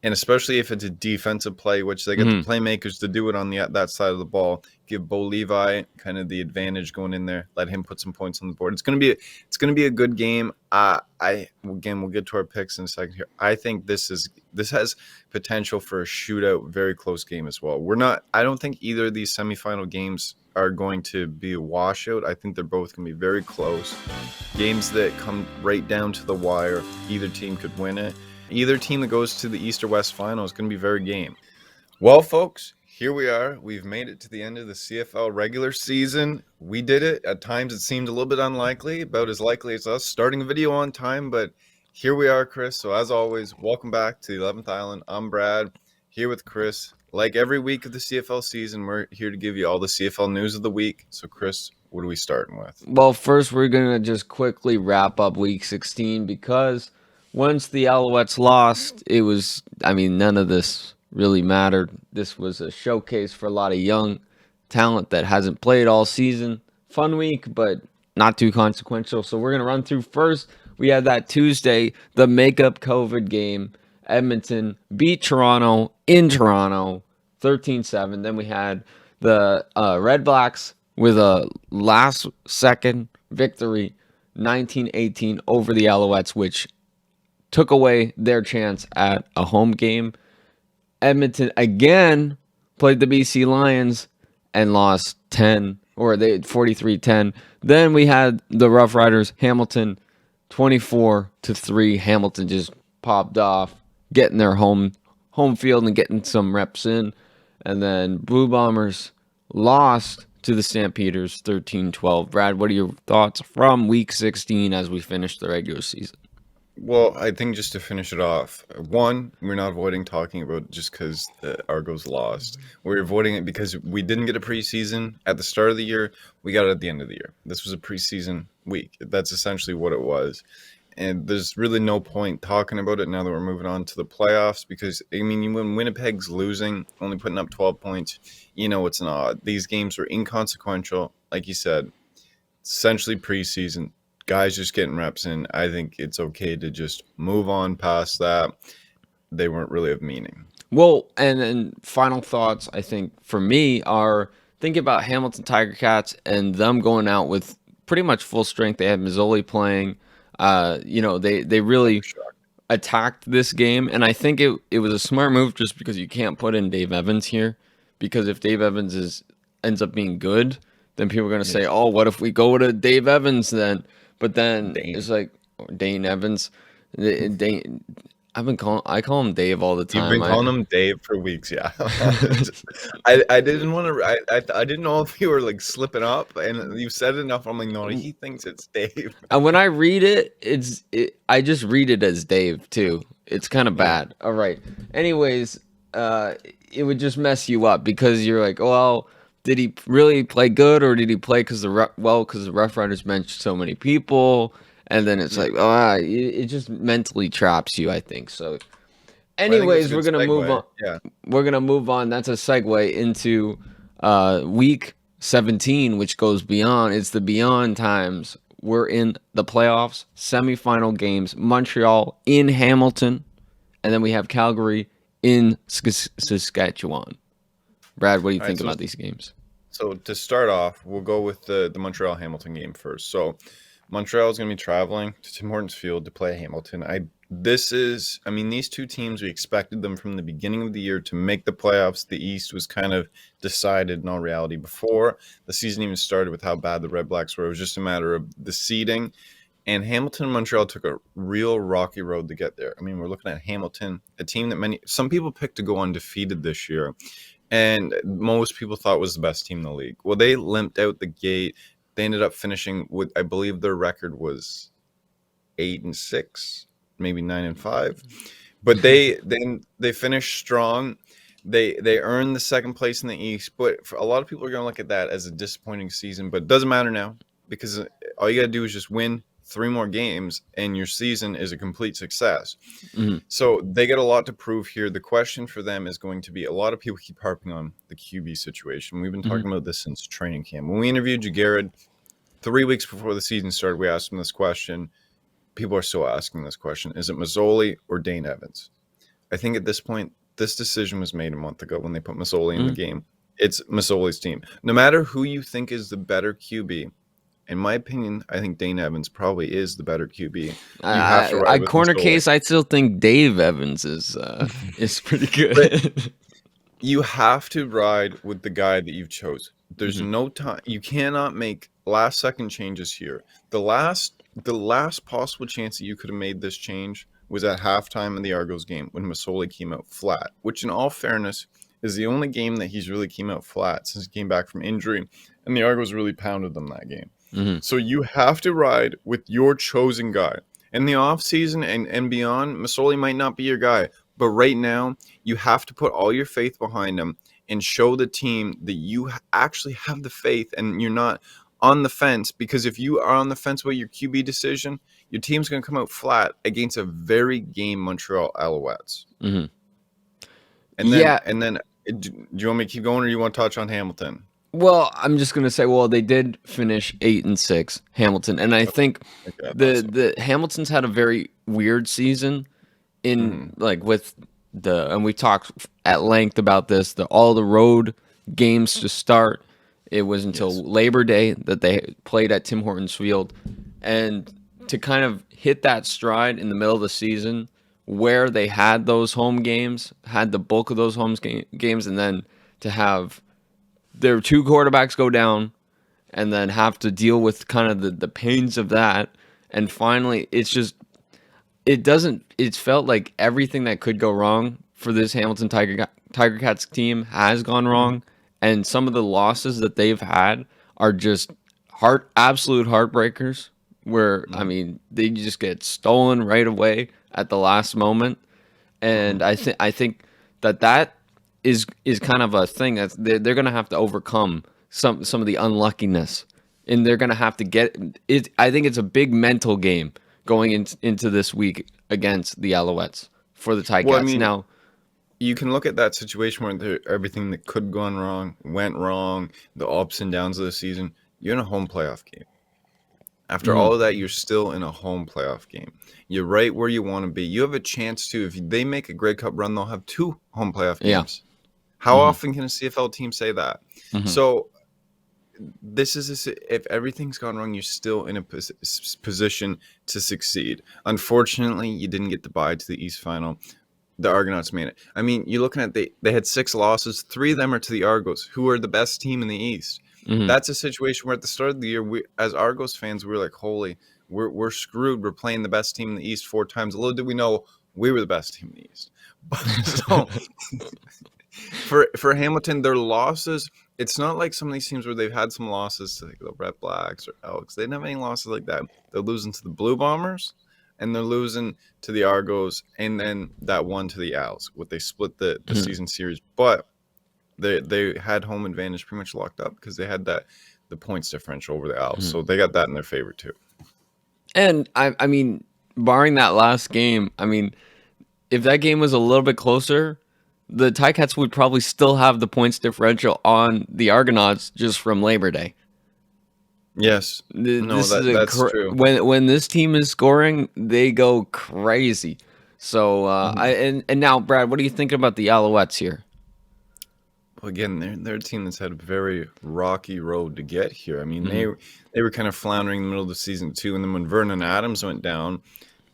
And especially if it's a defensive play, which they get the playmakers to do it on that side of the ball. Give Bo Levi kind of the advantage going in there. Let him put some points on the board. It's gonna be a good game. We'll get to our picks in a second here. I think this has potential for a shootout, very close game as well. I don't think either of these semifinal games are going to be a washout. I think they're both going to be very close. Games that come right down to the wire. Either team could win it. Either team that goes to the East or West final is going to be very game. Well, folks, here we are. We've made it to the end of the CFL regular season. We did it. At times it seemed a little bit unlikely, about as likely as us starting a video on time, but here we are, Chris. So as always, welcome back to the 11th Island. I'm Brad, here with Chris. Like every week of the CFL season, we're here to give you all the CFL news of the week. So, Chris, what are we starting with? Well, first we're going to just quickly wrap up Week 16 because once the Alouettes lost, none of this really mattered. This was a showcase for a lot of young talent that hasn't played all season. Fun week, but not too consequential. So we're going to run through first. We had that Tuesday, the makeup COVID game. Edmonton beat Toronto in Toronto, 13-7. Then we had the Red Blacks with a last-second victory, 19-18 over the Alouettes, which took away their chance at a home game. Edmonton again played the BC Lions and lost 43-10. Then we had the Rough Riders, Hamilton, 24-3. Hamilton just popped off, getting their home field and getting some reps in. And then Blue Bombers lost to the Stampeders 13-12. Brad, what are your thoughts from Week 16 as we finish the regular season? Well, I think just to finish it off, one, we're not avoiding talking about just because the Argos lost. We're avoiding it because we didn't get a preseason at the start of the year. We got it at the end of the year. This was a preseason week. That's essentially what it was. And there's really no point talking about it now that we're moving on to the playoffs because, when Winnipeg's losing, only putting up 12 points, it's an odd. These games are inconsequential. Like you said, essentially preseason. Guys just getting reps in. I think it's okay to just move on past that. They weren't really of meaning. Well, and then final thoughts, I think, for me are thinking about Hamilton Tiger Cats and them going out with pretty much full strength. They had Mazzoli playing. They really attacked this game, and I think it was a smart move just because you can't put in Dave Evans here, because if Dave Evans ends up being good, then people are going to say, oh, what if we go to Dave Evans then? But then it's like Dane Evans. I call him Dave all the time. You've been calling him Dave for weeks, yeah. I didn't want to. I didn't know if you were like slipping up, and you said it enough. I'm like, no, he thinks it's Dave. And when I read it, I just read it as Dave too. It's kind of bad. All right. Anyways, it would just mess you up because you're like, well, did he really play good, or did he play because the Rough Riders benched so many people? And then it's like, it just mentally traps you, I think. So, anyways, we're gonna move on. Yeah, we're gonna move on. That's a segue into Week 17, which goes beyond. It's the beyond times. We're in the playoffs, semifinal games. Montreal in Hamilton, and then we have Calgary in Saskatchewan. Brad, what do you think about these games? So to start off, we'll go with the Montreal Hamilton game first. So Montreal is going to be traveling to Tim Hortons Field to play Hamilton. These two teams, we expected them from the beginning of the year to make the playoffs. The East was kind of decided in all reality before the season even started with how bad the Red Blacks were. It was just a matter of the seeding. And Hamilton and Montreal took a real rocky road to get there. We're looking at Hamilton, a team that some people picked to go undefeated this year. And most people thought was the best team in the league. Well, they limped out the gate. They ended up finishing with, I believe their record was 8-6, maybe 9-5. But they finished strong. They earned the second place in the East. But for a lot of people are going to look at that as a disappointing season. But it doesn't matter now because all you got to do is just win 3 more games and your season is a complete success. Mm-hmm. So they get a lot to prove here. The question for them is going to be, a lot of people keep harping on the QB situation. We've been talking about this since training camp. When we interviewed Jared 3 weeks before the season started, we asked him this question. People are still asking this question. Is it Mazzoli or Dane Evans? I think at this point, this decision was made a month ago when they put Masoli in the Mm. game. It's Masoli's team. No matter who you think is the better QB, in my opinion, I think Dane Evans probably is the better QB. You have to ride with Corner Masoli. case, I still think Dave Evans is pretty But good. you have to ride with the guy that you've chose. There's Mhm. no time. You cannot make last second changes here. The last possible chance that you could have made this change was at halftime in the Argos game when Masoli came out flat, which in all fairness is the only game that he's really came out flat since he came back from injury, and the Argos really pounded them that game. Mhm. So you have to ride with your chosen guy. In the offseason and beyond, Masoli might not be your guy, but right now you have to put all your faith behind him and show the team that you actually have the faith and you're not on the fence, because if you are on the fence about your QB decision, your team's going to come out flat against a very game Montreal Alouettes. Mhm. And Yeah. then do you want me to keep going, or do you want to touch on Hamilton? Well, I'm just gonna say, well, they did finish 8-6, Hamilton, and I think Okay, I thought the so. the Hamilton's had a very weird season in like with and we talked at length about this, all the road games to start. It was until Yes. Labor Day that they played at Tim Hortons Field, and to kind of hit that stride in the middle of the season where they had those home games, had the bulk of those games, and then to have their two quarterbacks go down and then have to deal with kind of the pains of that. And finally, it's felt like everything that could go wrong for this Hamilton Tiger Cats team has gone wrong. And some of the losses that they've had are just absolute heartbreakers where, I mean, they just get stolen right away at the last moment. And I think that is kind of a thing that they're going to have to overcome some of the unluckiness, and they're going to have to get it. I think it's a big mental game going into this week against the Alouettes for the Ticats. Well, I mean, Now, you can look at that situation where everything that could have gone wrong went wrong, the ups and downs of the season. You're in a home playoff game. After all of that, you're still in a home playoff game. You're right where you want to be. You have a chance to, if they make a Grey Cup run, they'll have 2 home playoff yeah. games. How often can a CFL team say that? So this is if everything's gone wrong, you're still in a position to succeed. Unfortunately, you didn't get the bye to the East Final. The Argonauts made it. I mean, you're looking at they had 6 losses. 3 of them are to the Argos, who are the best team in the East. That's a situation where at the start of the year, we, as Argos fans, we were like, holy, we're screwed. We're playing the best team in the East 4 times. Little did we know we were the best team in the East. So for Hamilton, their losses, it's not like some of these teams where they've had some losses to like the Red Blacks or Elks. They didn't have any losses like that. They're losing to the Blue Bombers, and they're losing to the Argos, and then that one to the Owls. What they split the season series, but they had home advantage pretty much locked up because they had the points differential over the Owls, so they got that in their favor too. and I mean, barring that last game, I mean, if that game was a little bit closer, the Ticats would probably still have the points differential on the Argonauts just from Labor Day. Yes, no, This is that's true. when this team is scoring, they go crazy. So and now, Brad, what are you thinking about the Alouettes here? Well, again, they're a team that's had a very rocky road to get here. I mean, they were kind of floundering in the middle of the season too, and then when Vernon Adams went down,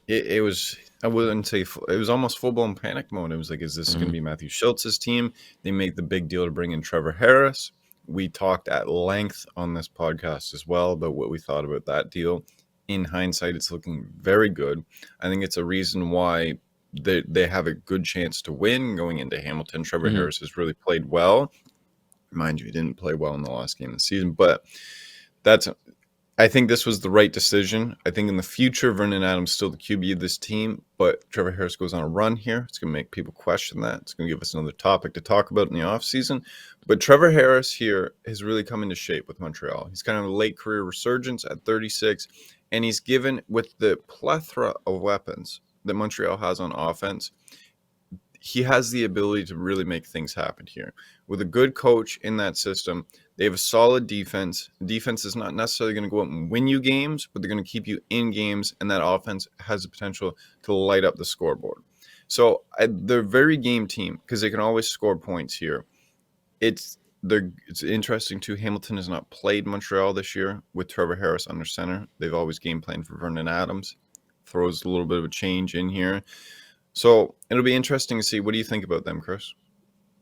it was, I wouldn't say it was almost full blown panic mode. It was like, is this going to be Matthew Schultz's team? They make the big deal to bring in Trevor Harris. We talked at length on this podcast as well about what we thought about that deal. In hindsight, it's looking very good. I think it's a reason why they have a good chance to win going into Hamilton. Trevor Harris has really played well. Mind you, he didn't play well in the last game of the season, but I think this was the right decision. I think in the future, Vernon Adams still the QB of this team, but Trevor Harris goes on a run here. It's going to make people question that. It's going to give us another topic to talk about in the offseason. But Trevor Harris here has really come into shape with Montreal. He's kind of a late career resurgence at 36, and he's given, with the plethora of weapons that Montreal has on offense, he has the ability to really make things happen here. With a good coach in that system, they have a solid defense. Defense is not necessarily going to go out and win you games, but they're going to keep you in games, and that offense has the potential to light up the scoreboard. So they're a very game team because they can always score points here. It's interesting too. Hamilton has not played Montreal this year with Trevor Harris under center. They've always game planned for Vernon Adams. Throws a little bit of a change in here. So it'll be interesting to see. What do you think about them, Chris?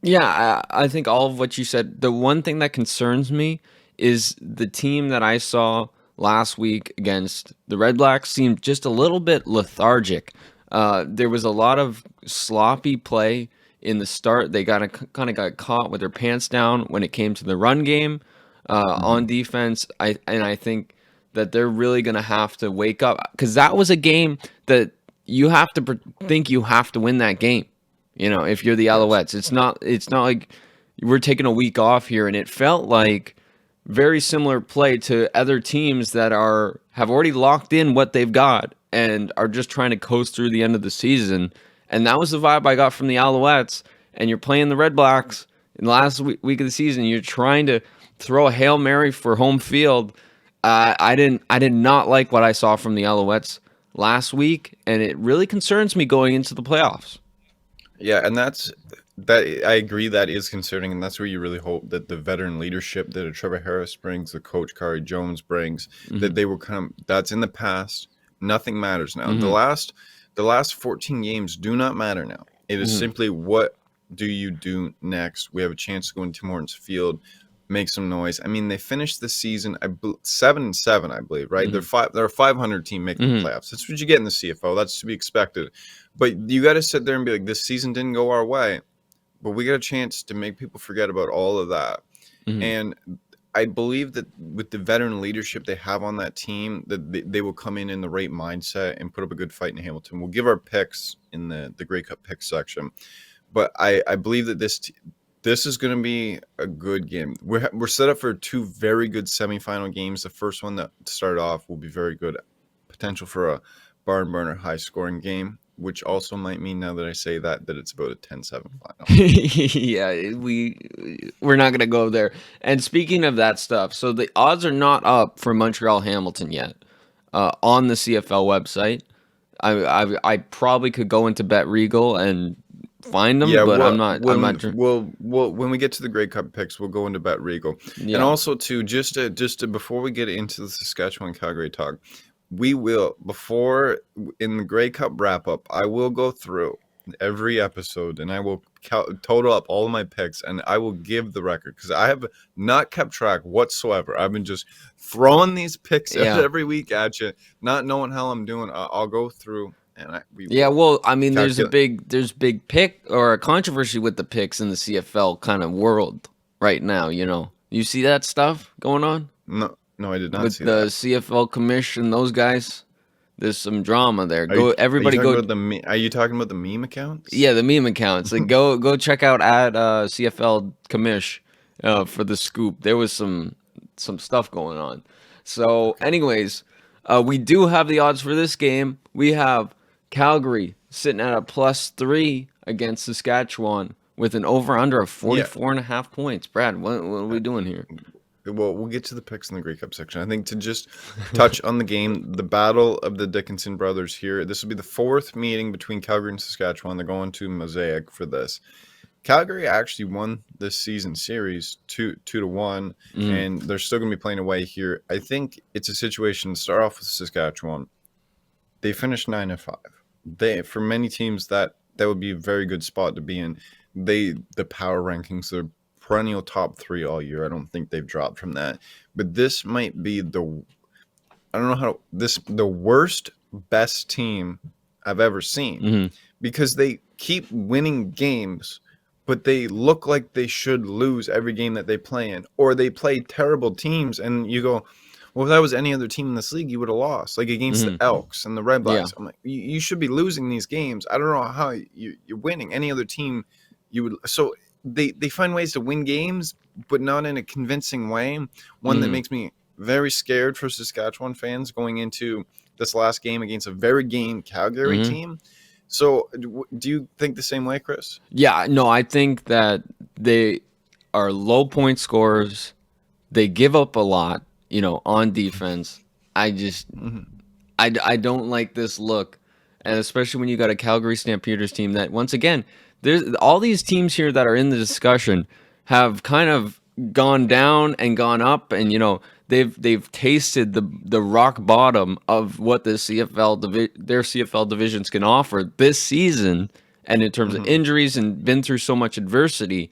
Yeah, I think all of what you said. The one thing that concerns me is the team that I saw last week against the Red Blacks seemed just a little bit lethargic. There was a lot of sloppy play in the start. They kind of got caught with their pants down when it came to the run game on defense. I think that they're really going to have to wake up because that was a game that you have to think you have to win that game. You know, if you're the Yes. Alouettes, it's not like we're taking a week off here, and it felt like very similar play to other teams that have already locked in what they've got and are just trying to coast through the end of the season. And that was the vibe I got from the Alouettes. And you're playing the Red Blacks in the last week of the season. You're trying to throw a Hail Mary for home field. I did not like what I saw from the Alouettes last week, and it really concerns me going into the playoffs. Yeah, and that I agree that is concerning, and that's where you really hope that the veteran leadership that a Trevor Harris brings, the coach Kari Jones brings, that they will that's in the past. Nothing matters now. The last 14 games do not matter now. It is simply what do you do next? We have a chance to go into Tim Hortons Field, make some noise. I mean, they finished the season 7-7, I believe, right? They're a 500 team making the playoffs. That's what you get in the CFL. That's to be expected. But you got to sit there and be like, this season didn't go our way, but we got a chance to make people forget about all of that. And I believe that with the veteran leadership they have on that team, that they will come in the right mindset and put up a good fight in Hamilton. We'll give our picks in the Grey Cup pick section, but I believe that this is going to be a good game. We're set up for two very good semifinal games. The first one that started off will be very good. Potential for a barn burner, high scoring game, which also might mean, now that I say that it's about a 10-7 final. Yeah, we're not gonna go there. And speaking of that stuff, so the odds are not up for Montreal Hamilton yet on the CFL website. I probably could go into Bet Regal and find them, but I'm not. When we get to the Grey Cup picks, we'll go into Bet Regal, Yeah. and also too, just to before we get into the Saskatchewan Calgary talk, we will in the Grey Cup wrap up, I will go through every episode and I will total up all of my picks and I will give the record because I have not kept track whatsoever. I've been just throwing these picks every week at you, not knowing how I'm doing. I'll go through. Well, I mean, there's big pick or a controversy with the picks in the CFL kind of world right now. You know, you see that stuff going on? No, I did not with see the that. CFL commission. Those guys, there's some drama there. Are you Everybody talking go. Are you talking about the meme accounts? Yeah, the meme accounts. Like go check out at CFL commish for the scoop. There was some stuff going on. So, anyways, we do have the odds for this game. We have Calgary sitting at a +3 against Saskatchewan with an over/under of 44.5 points. Brad, what are we doing here? Well, we'll get to the picks in the Grey Cup section. I think to just touch on the game, the battle of the Dickinson brothers here. This will be the fourth meeting between Calgary and Saskatchewan. They're going to Mosaic for this. Calgary actually won this season series 2-1, and they're still going to be playing away here. I think it's a situation to start off with Saskatchewan. They finished 9-5. For many teams that would be a very good spot to be in. The power rankings, they're perennial top 3 all year. I don't think they've dropped from that. But this might be the worst best team I've ever seen because they keep winning games, but they look like they should lose every game that they play in, or they play terrible teams and you go, well, if that was any other team in this league, you would have lost, like against the Elks and the Red Blacks. I'm like, you should be losing these games. I don't know how you're winning. Any other team, you would. So they find ways to win games, but not in a convincing way. One that makes me very scared for Saskatchewan fans going into this last game against a very game Calgary team. So do you think the same way, Chris? Yeah, no, I think that they are low point scorers. They give up a lot, on defense. I just, I don't like this look. And especially when you got a Calgary Stampeders team that, once again, there's all these teams here that are in the discussion have kind of gone down and gone up, and they've tasted the rock bottom of what the their CFL divisions can offer this season, and in terms of Mhm. injuries and been through so much adversity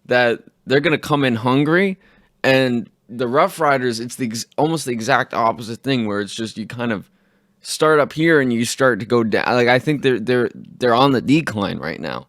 that they're going to come in hungry. And the Rough Riders, it's almost the exact opposite thing, where it's just you kind of start up here and you start to go down. Like, I think they're on the decline right now.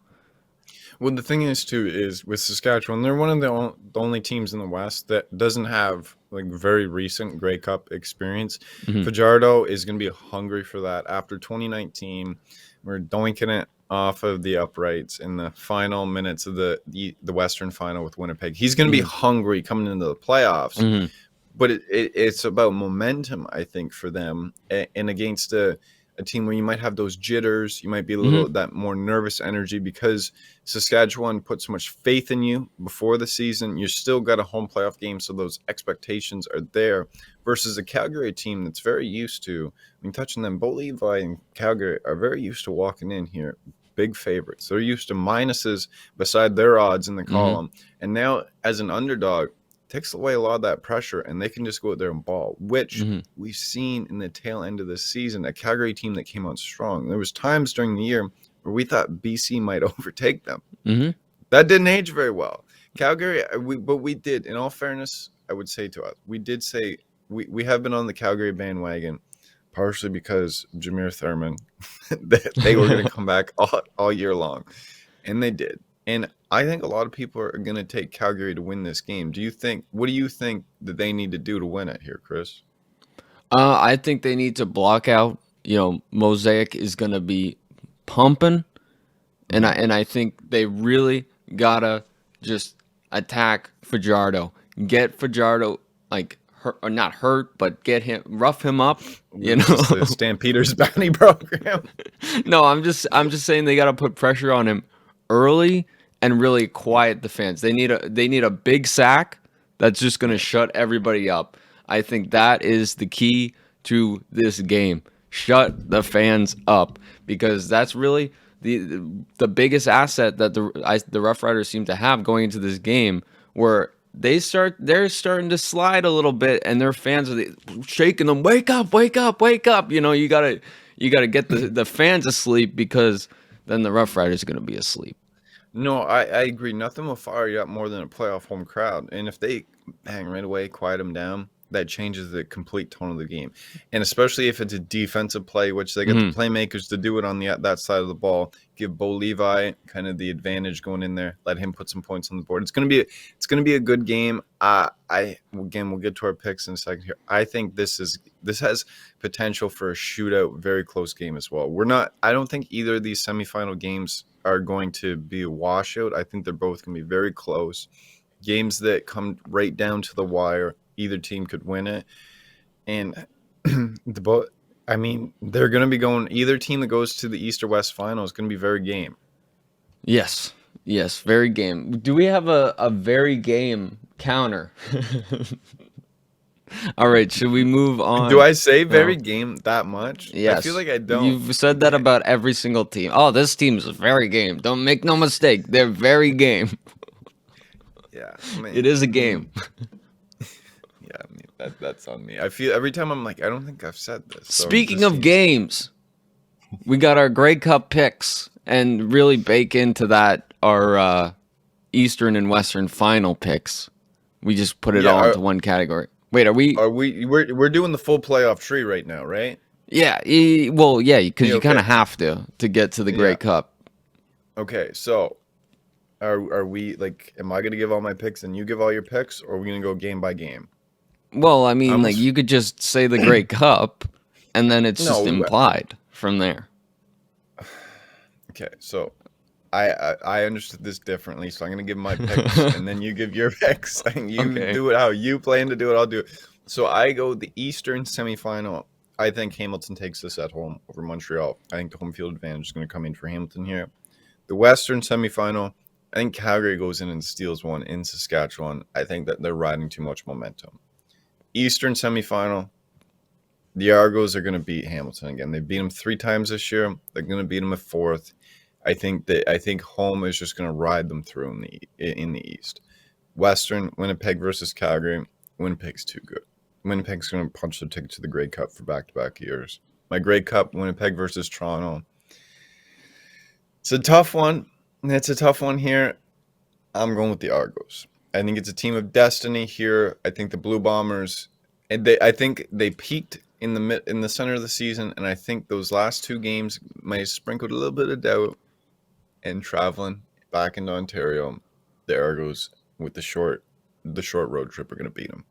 Well, the thing is too is with Saskatchewan, they're one of the only teams in the West that doesn't have like very recent Grey Cup experience. Mhm. Fajardo is going to be hungry for that after 2019. We're doinking it off of the uprights in the final minutes of the Western final with Winnipeg. He's going to be Mhm. hungry coming into the playoffs. Mhm. But it's about momentum, I think, for them, and against a team where you might have those jitters, you might be a little Mhm. that more nervous energy because Saskatchewan put so much faith in you before the season. You still got a home playoff game, so those expectations are there. Versus a Calgary team that's very used to, I mean, touching them, Bo Levi and Calgary are very used to walking in here big favorites. They're used to minuses beside their odds in the Mhm. column, and now as an underdog takes away a lot of that pressure, and they can just go out there and ball, which Mhm. we've seen in the tail end of this season, a Calgary team that came out strong. There was times during the year where we thought BC might overtake them. Mhm. That didn't age very well. Calgary, but we did, in all fairness, I would say to us, we did say we have been on the Calgary bandwagon, partially because Jameer Thurman, they were going to come back all year long, and they did. And I think a lot of people are going to take Calgary to win this game. What do you think that they need to do to win it here, Chris? I think they need to block out. Mosaic is going to be pumping, and I Mhm. and I think they really gotta just attack Fajardo, get Fajardo like hurt, or not hurt, but get him, rough him up. You Is this know, the Stampeders bounty program? no, I'm just saying they gotta put pressure on him early and really quiet the fans. They need a big sack that's just gonna Yeah. shut everybody up. I think that is the key to this game. Shut the fans up, because that's really the biggest asset that the Rough Riders seem to have going into this game, where they're starting to slide a little bit, and their fans are shaking them, wake up, wake up, wake up. You gotta get the fans asleep, because then the Rough Riders are gonna be asleep. No, I agree. Nothing will fire you up more than a playoff home crowd. And if they hang right away, quiet them down, that changes the complete tone of the game. And especially if it's a defensive play, which they get the Hmm. playmakers to do it on that side of the ball. Give Bo Levi kind of the advantage going in there. Let him put some points on the board. It's gonna be a good game. We'll get to our picks in a second here. I think this has potential for a shootout, very close game as well. I don't think either of these semifinal games are going to be a washout. I think they're both going to be very close games that come right down to the wire. Either team could win it, and the both. I mean, they're going to be going. Either team that goes to the East or West final is going to be very game. Yes, yes, very game. Do we have a very game counter? All right, should we move Do on? I say very No. game that much? I feel Yes. like I don't. You've said that about every single team. Oh, this team's very game. Don't make no mistake. They're very game. Yeah, I It mean, is a I mean, game. yeah, I mean that's on me. I feel every time I'm like, I don't think I've said this. So Speaking this of seems. games, we got our Grey Cup picks, and really bake into that our Eastern and Western final picks. We just put it Yeah, all into one category. Wait, are we? we're doing the full playoff tree right now, right? Yeah. Well, yeah, because You you kind okay? of have to get to the Grey Yeah. Cup. Okay, so are we like? Am I gonna give all my picks and you give all your picks, or are we gonna go game by game? Well, I I mean, like, almost you could just say the Grey Cup, and then it's just no. implied from there. Okay, so I understood this differently, so I'm gonna give my picks and then you give your picks and you Okay. do it how you plan to do it. I'll do it. So I go the Eastern semifinal. I think Hamilton takes this at home over Montreal. I think the home field advantage is going to come in for Hamilton here. The Western semifinal, I think Calgary goes in and steals one in Saskatchewan. I think that they're riding too much momentum. Eastern semifinal, the Argos are going to beat Hamilton again. They beat them 3 times this year. They're going to beat them a fourth. I think home is just going to ride them through in the East. Western, Winnipeg versus Calgary. Winnipeg's too good. Winnipeg's going to punch their ticket to the Grey Cup for back-to-back years. My Grey Cup, Winnipeg versus Toronto. It's a tough one. It's a tough one here. I'm going with the Argos. I think it's a team of destiny here. I think the Blue Bombers, I think they peaked in the center of the season, and I think those last 2 games might have sprinkled a little bit of doubt. And traveling back into Ontario, the Argos with the short road trip are going to beat them.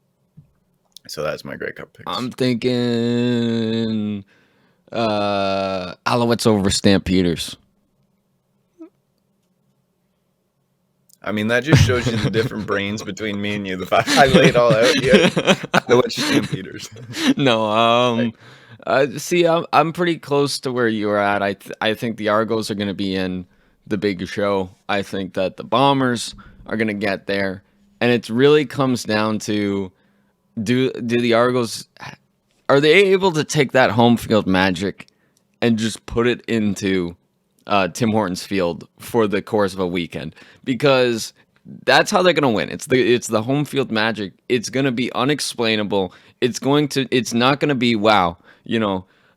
So that's my Grey Cup picks. I'm thinking Alouettes over Stampeders. I mean, that just shows you the different brains between me and you. The fact I laid it all out here. Alouettes Stampeders. No, see, I'm pretty close to where you were at. I think the Argos are going to be in the big show. I think that the Bombers are going to get there, and it really comes down to do the Argos, are they able to take that home field magic and just put it into Tim Hortons Field for the course of a weekend? Because that's how they're going to win. It's the home field magic. It's going to be unexplainable. It's not going to be, wow,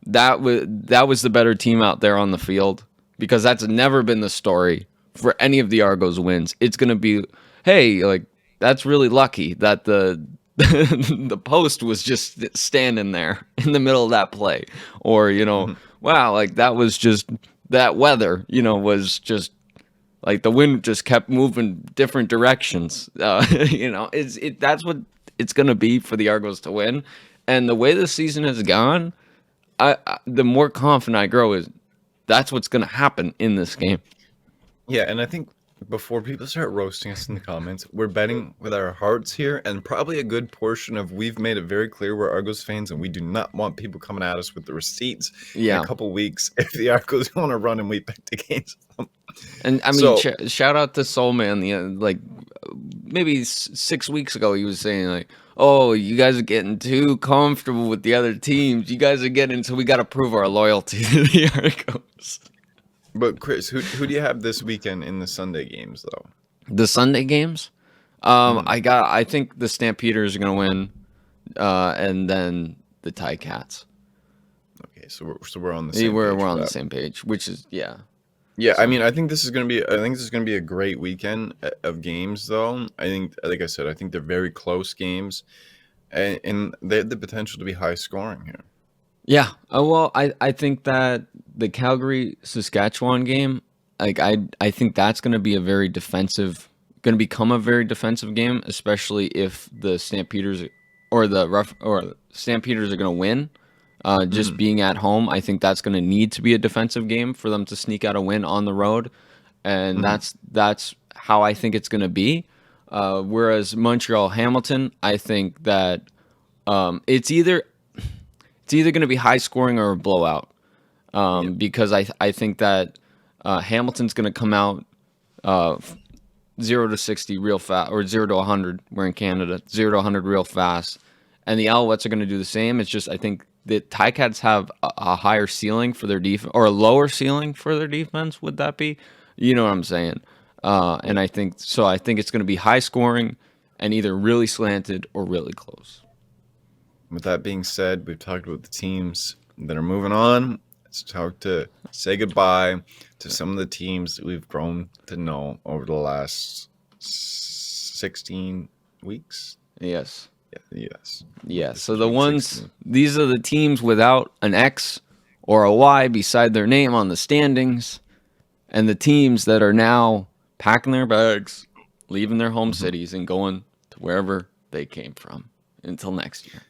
that was the better team out there on the field, because that's never been the story for any of the Argos wins. It's going to be, hey, like, that's really lucky that the post was just standing there in the middle of that play. Or, wow, like, that was just, that weather, was just, like, the wind just kept moving different directions. That's what it's going to be for the Argos to win. And the way the season has gone, the more confident I grow is that's what's going to happen in this game. Yeah, and I think before people start roasting us in the comments, we're betting with our hearts here, and probably a good portion of we've made it very clear we're Argos fans, and we do not want people coming at us with the receipts in a couple weeks if the Argos want to run and we picked against them. And I mean, shout out to Soul Man. Maybe 6 weeks ago, he was saying, like, oh, you guys are getting too comfortable with the other teams. You guys are getting, so we got to prove our loyalty to the Argos. But Chris, who do you have this weekend in the Sunday games, though? The Sunday games? I think the Stampeders are going to win, and then the Ticats. Okay, so we're on the same. We're on the same page, which is Yeah, so, I mean, I think this is going to be a great weekend of games, though. I think, like I said, I think they're very close games, and they have the potential to be high scoring here. Yeah. Well, I think that the Calgary Saskatchewan game, like, I think that's going to be going to become a very defensive game, especially if the Stampeders or Stampeders are going to win. Just being at home, I think that's going to need to be a defensive game for them to sneak out a win on the road, and that's how I think it's going to be. Whereas Montreal Hamilton, I think that it's either going to be high scoring or a blowout, because I think that Hamilton's going to come out 0 to 60 real fast, or 0 to 100. We're in Canada, 0 to 100 real fast, and the Alouettes are going to do the same. It's just, I think the Ticats have a higher ceiling for their defense, or a lower ceiling for their defense. Would that be? You know what I'm saying? And I think it's going to be high scoring and either really slanted or really close. With that being said, we've talked about the teams that are moving on. Let's say goodbye to some of the teams that we've grown to know over the last 16 weeks. Yes. Yes. Yeah. So these are the teams without an X or a Y beside their name on the standings, and the teams that are now packing their bags, leaving their home cities, and going to wherever they came from until next year.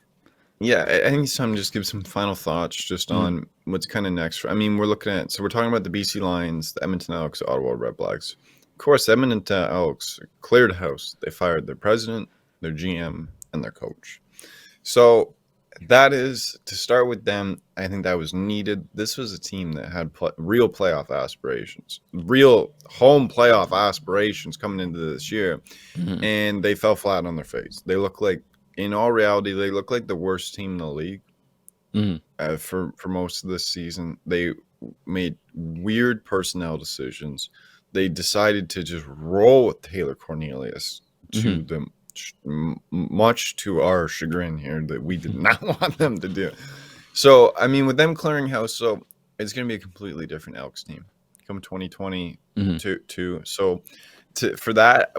Yeah, I think it's time to just give some final thoughts just on what's kind of next. I mean, we're talking about the BC Lions, the Edmonton Elks, the Ottawa Red Blacks. Of course, the Edmonton Elks cleared house. They fired their president, their GM, and their coach. So that is, to start with them, I think that was needed. This was a team that had real playoff aspirations, real home playoff aspirations coming into this year, and they fell flat on their face. They look like, in all reality, they look like the worst team in the league. Mhm. For most of this season. They made weird personnel decisions. They decided to just roll with Taylor Cornelius Mhm. to the much to our chagrin here that we did not want them to do. So, I mean, with them clearing house, so it's going to be a completely different Elks team come 2022. Mhm. So, for that,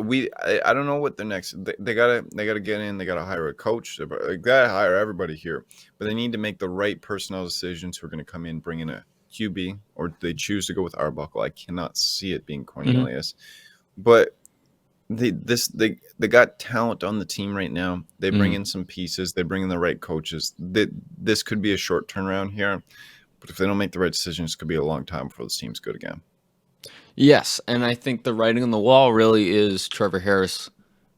I don't know what the next they gotta get in. They gotta hire a coach. They gotta hire everybody here, but they need to make the right personnel decisions. Who are going to come in, bring in a QB, or they choose to go with Arbuckle. I cannot see it being Mhm. Cornelius, but they got talent on the team right now. They bring Mhm. in some pieces. They bring in the right coaches. This could be a short turnaround here, but if they don't make the right decisions, it could be a long time before this team's good again. Yes, and I think the writing on the wall really is Trevor Harris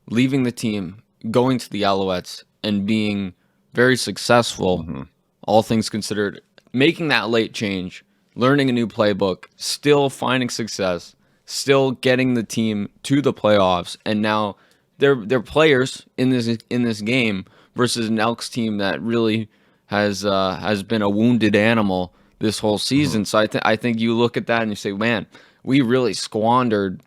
leaving the team, going to the Alouettes, and being very successful, Mm-hmm. all things considered, making that late change, learning a new playbook, still finding success, still getting the team to the playoffs, and now they're players in this game versus an Elks team that really has been a wounded animal this whole Mm-hmm. season. So I think you look at that and you say, man, we really squandered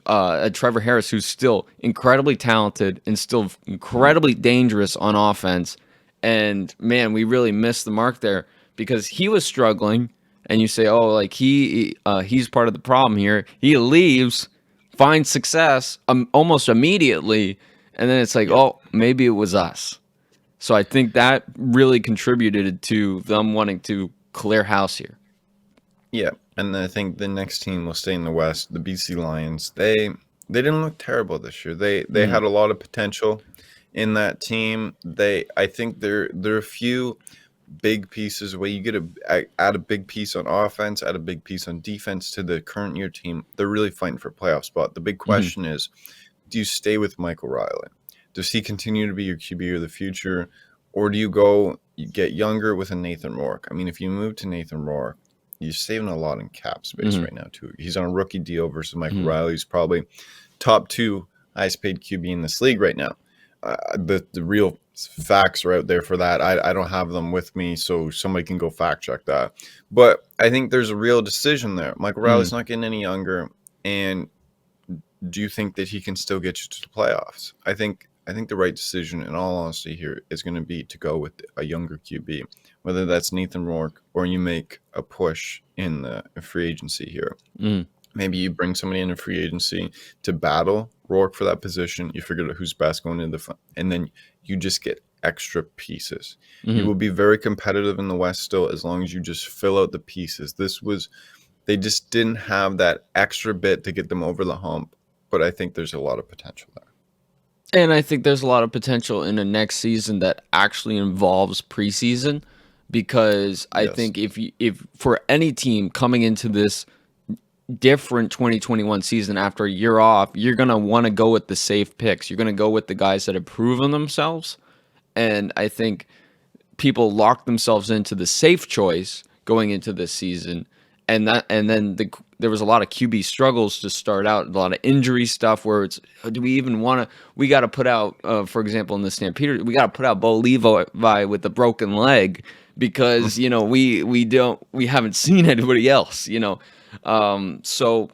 Trevor Harris, who's still incredibly talented and still Mm-hmm. incredibly dangerous on offense. And man, we really missed the mark there because he was struggling. And you say, oh, like he's part of the problem here. He leaves, finds success almost immediately, and then it's like, Yeah. oh, maybe it was us. So I think that really contributed to them wanting to clear house here. Yeah, and I think the next team will stay in the West. The BC Lions. They didn't look terrible this year. They Mm-hmm. had a lot of potential in that team. I think there are a few big pieces where you get add a big piece on offense, add a big piece on defense to the current year team. They're really fighting for a playoff spot. The big Mm-hmm. question is, do you stay with Michael Riley? Does he continue to be your QB of the future, or do you get younger with a Nathan Rourke? I mean, if you move to Nathan Rourke, you're saving a lot in cap space Mm-hmm. right now too. He's on a rookie deal versus Michael Mm-hmm. Riley, who's probably top two highest paid QB in this league right now. The real facts are out there for that. I don't have them with me, so somebody can go fact check that. But I think there's a real decision there. Michael Mm-hmm. Riley's not getting any younger, and do you think that he can still get you to the playoffs? I think the right decision, in all honesty, here is going to be to go with a younger QB, whether that's Nathan Rourke or you make a push in the free agency here. Mm-hmm. Maybe you bring somebody in a free agency to battle Rourke for that position. You figure out who's best going into and then you just get extra pieces. You Mm-hmm. will be very competitive in the West still as long as you just fill out the pieces. They just didn't have that extra bit to get them over the hump, but I think there's a lot of potential there. And I think there's a lot of potential in the next season that actually involves preseason, because I Yes. think if for any team coming into this different 2021 season after a year off, you're going to want to go with the safe picks. You're going to go with the guys that have proven themselves. And I think people lock themselves into the safe choice going into this season, and then there was a lot of QB struggles to start out, a lot of injury stuff where it's, do we even want to? We got to put out, for example, in the Stampede, we got to put out Bo Levi with a broken leg because we haven't seen anybody else, so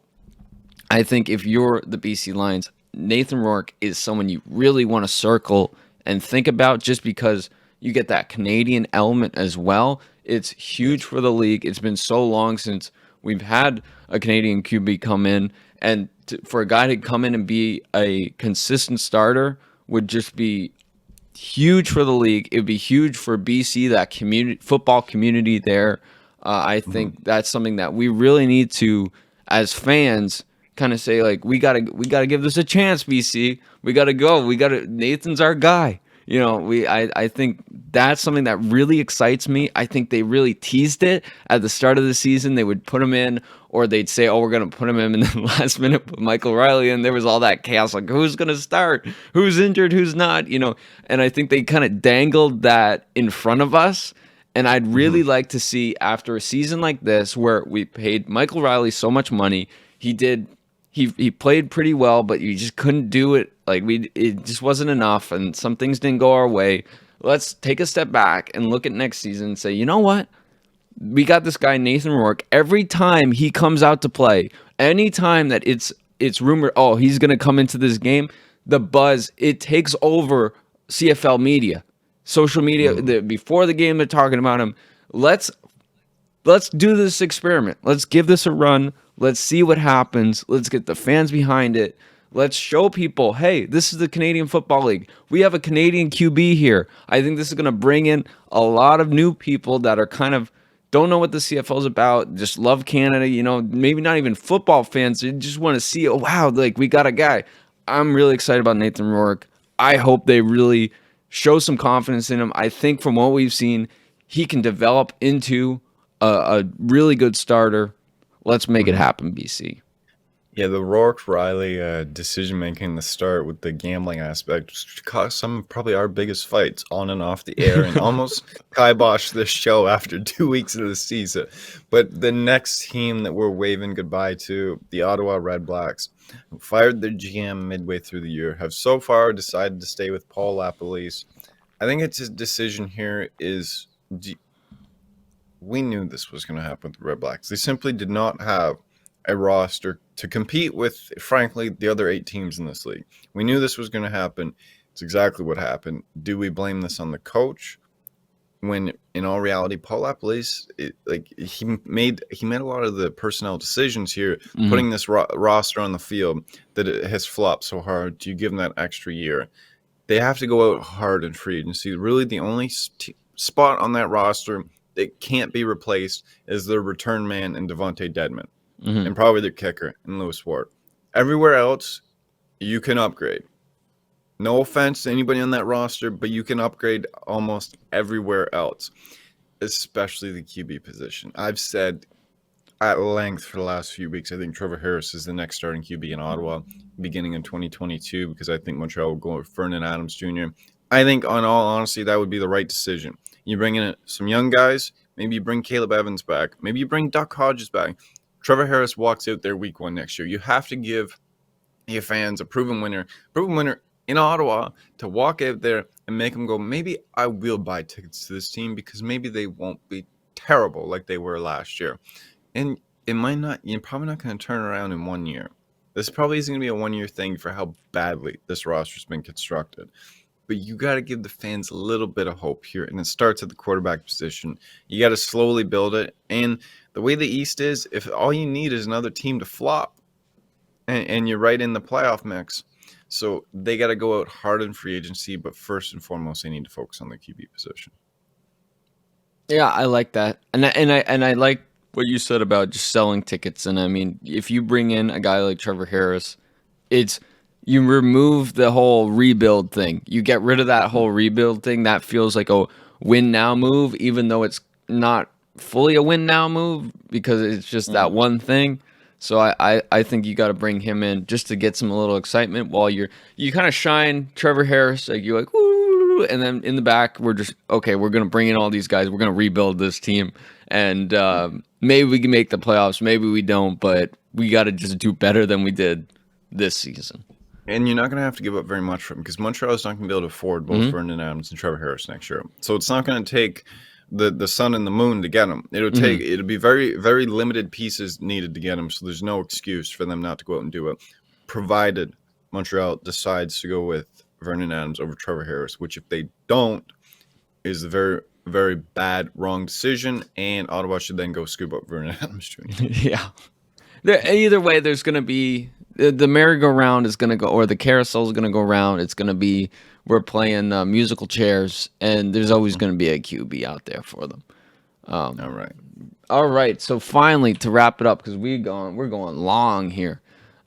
I think if you're the BC Lions, Nathan Rourke is someone you really want to circle and think about, just because you get that Canadian element as well. It's huge Yes. for the league. It's been so long since we've had a Canadian QB come in, and for a guy to come in and be a consistent starter would just be huge for the league. It would be huge for BC, that community, football community there. I Mhm. think that's something that we really need to, as fans, kind of say, like, we gotta give this a chance, BC. We gotta go. We gotta. Nathan's our guy. I think that's something that really excites me. I think they really teased it at the start of the season. They would put him in, or they'd say, "Oh, we're gonna put him in," and then last minute put Michael Riley, and there was all that chaos, like who's gonna start, who's injured, who's not, And I think they kind of dangled that in front of us. And I'd Mhm. really like to see, after a season like this, where we paid Michael Riley so much money, he did he played pretty well, but you just couldn't do it. Like it just wasn't enough, and some things didn't go our way. let's take a step back and look at next season and say, you know what? We got this guy Nathan Rourke. Every time he comes out to play, anytime that it's rumored, oh, he's gonna come into this game, the buzz, it takes over CFL media, social media. Before the game, they're talking about him. Let's do this experiment. Let's give this a run. Let's see what happens. Let's get the fans behind it. Let's show people, hey, this is the Canadian Football League. We have a Canadian QB here. I think this is going to bring in a lot of new people that are kind of don't know what the CFL is about, just love Canada, maybe not even football fans. They just want to see, oh, wow, like we got a guy. I'm really excited about Nathan Rourke. I hope they really show some confidence in him. I think from what we've seen, he can develop into a really good starter. Let's make it happen, BC. Yeah, the Rourke-Riley decision making in the start with the gambling aspect caused some of probably our biggest fights on and off the air, and almost kiboshed this show after 2 weeks of the season. But the next team that we're waving goodbye to, the Ottawa Red Blacks, who fired their GM midway through the year, have so far decided to stay with Paul LaPolice. I think it's his decision here is we knew this was going to happen with the Red Blacks. They simply did not have a roster to compete with, frankly, the other 8 teams in this league. We knew this was going to happen. It's exactly what happened. Do we blame this on the coach? When in all reality, Paul LaPolice, he made a lot of the personnel decisions here, putting this roster on the field that it has flopped so hard. Do you give them that extra year? They have to go out hard in free agency. Really, the only spot on that roster that can't be replaced is their return man and Devontae Dedmon. And probably their kicker and Lewis Ward. Everywhere else, you can upgrade. No offense to anybody on that roster, but you can upgrade almost everywhere else, especially the QB position. I've said at length for the last few weeks, I think Trevor Harris is the next starting QB in Ottawa beginning in 2022 because I think Montreal will go with Vernon Adams Jr. I think, on all honesty, that would be the right decision. You bring in some young guys. Maybe you bring Caleb Evans back. Maybe you bring Duck Hodges back. Trevor Harris walks out there week 1 next year. You have to give your fans a proven winner in Ottawa to walk out there and make them go, maybe I will buy tickets to this team because maybe they won't be terrible like they were last year. And it might not, you're probably not going to turn around in 1 year. This probably isn't going to be a 1-year thing for how badly this roster's been constructed. But you got to give the fans a little bit of hope here, and it starts at the quarterback position. You got to slowly build it, and the way the East is, if all you need is another team to flop, and you're right in the playoff mix, so they got to go out hard in free agency, but first and foremost, they need to focus on the QB position. Yeah, I like that, and I like what you said about just selling tickets. And I mean, if you bring in a guy like Trevor Harris, you remove the whole rebuild thing. You get rid of that whole rebuild thing. That feels like a win now move, even though it's not fully a win now move because it's just that one thing. So I think you got to bring him in just to get some little excitement while you kind of shine Trevor Harris, like you're like, woo, and then in the back we're just okay. We're gonna bring in all these guys. We're gonna rebuild this team, and maybe we can make the playoffs. Maybe we don't, but we got to just do better than we did this season. And you're not going to have to give up very much for him because Montreal is not going to be able to afford both Vernon Adams and Trevor Harris next year. So it's not going to take the sun and the moon to get him. It'll be very, very limited pieces needed to get him. So there's no excuse for them not to go out and do it, provided Montreal decides to go with Vernon Adams over Trevor Harris, which if they don't, is a very, very bad, wrong decision. And Ottawa should then go scoop up Vernon Adams Jr. Yeah. Either way, there's going to be the merry-go-round is going to go, or the carousel is going to go around. It's going to be, we're playing musical chairs, and there's always going to be a QB out there for them. All right. So finally, to wrap it up, because we're going long here.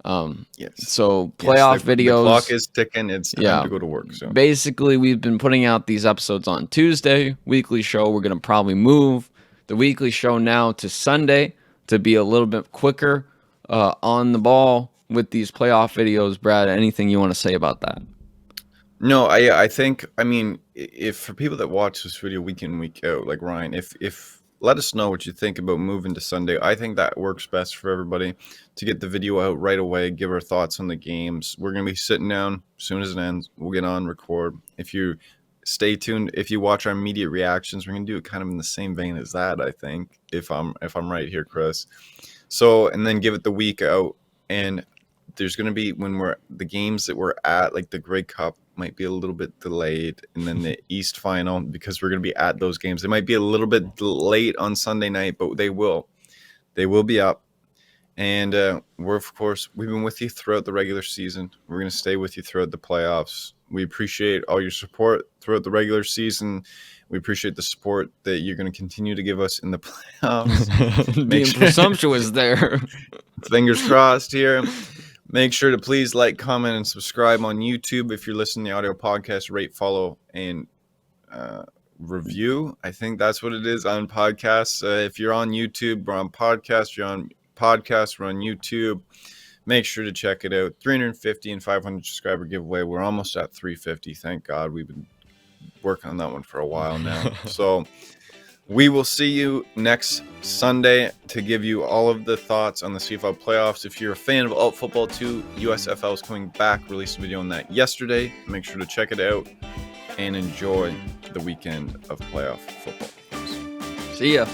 Yes. So playoff videos. The clock is ticking. It's time to go to work. So basically, we've been putting out these episodes on Tuesday. Weekly show. We're going to probably move the weekly show now to Sunday to be a little bit quicker on the ball with these playoff videos. Brad, anything you want to say about that? No, I think, I mean, if for people that watch this video week in, week out, like Ryan, if let us know what you think about moving to Sunday. I think that works best for everybody to get the video out right away, give our thoughts on the games. We're going to be sitting down as soon as it ends. We'll get on, record. If you stay tuned. If you watch our immediate reactions, we're gonna do it kind of in the same vein as that, I think, if I'm right here, Chris. So, and then give it the week out, and there's gonna be the games that we're at, like the Grey Cup, might be a little bit delayed, and then the East Final, because we're gonna be at those games. They might be a little bit late on Sunday night, but they will be up. And we've been with you throughout the regular season. We're going to stay with you throughout the playoffs. We appreciate all your support throughout the regular season. We appreciate the support that you're going to continue to give us in the playoffs. Being presumptuous there. Fingers crossed here. Make sure to please like, comment, and subscribe on YouTube. If you're listening to the audio podcast, rate, follow, and review. I think that's what it is on podcasts. If you're on YouTube, we're on podcasts. You're on podcasts, we're on YouTube. Make sure to check it out. 350 and 500 subscriber giveaway. We're almost at 350. Thank God. We've been working on that one for a while now. So we will see you next Sunday to give you all of the thoughts on the CFL playoffs. If you're a fan of alt football too, USFL is coming back. Released a video on that yesterday. Make sure to check it out and enjoy the weekend of playoff football. See ya.